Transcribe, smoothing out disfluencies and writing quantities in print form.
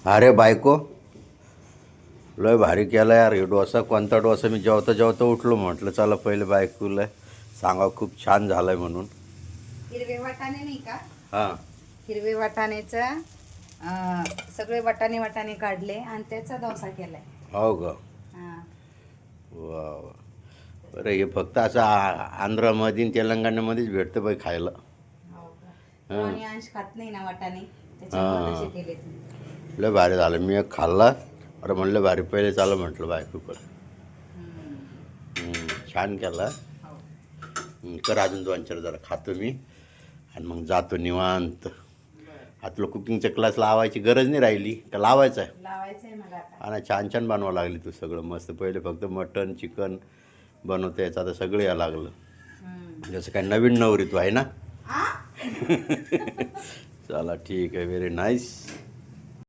अरे बायको, लय भारी केला यार हे डोसा. कोणता डोसा? मी जेवता जेवता उठलो, म्हटलं चला पहिले बायकोला सांगा खूप छान झालाय म्हणून. हिरवे वाटाणे नाही का? हां. हिरवे वाटाण्याचं सगळे वाटाणे काढले आणि त्याचा डोसा केलाय. हो का? हा. वा वा. बरं, हे फक्त असं आंध्रामध्ये आणि तेलंगणामध्येच भेटतं बाई खायला. हो का? हा. आणि अंश खात नाही ना वाटाणे, त्याच्यामुळे तसे हां, केले. लय भारी झालं. मी एक खाल्ला. अरे म्हणलं भारी, पहिले चालू म्हटलं बायकोकडे. छान केला. हो. कर अजून 2-4 जरा खातो मी आणि मग जातो निवांत. बरं. आता तुला कुकिंगचा क्लास लावायची गरज नाही राहिली का? लावायचं आहे? लावायचंय मला आता. आणि छान छान बनवावं लागली तू सगळं मस्त. पहिले फक्त मटन चिकन बनवता यायचं, आता सगळं यायला लागलं. जसं काय नवीन नवरी तू आहे ना. आ? चला ठीक आहे, व्हेरी नाईस.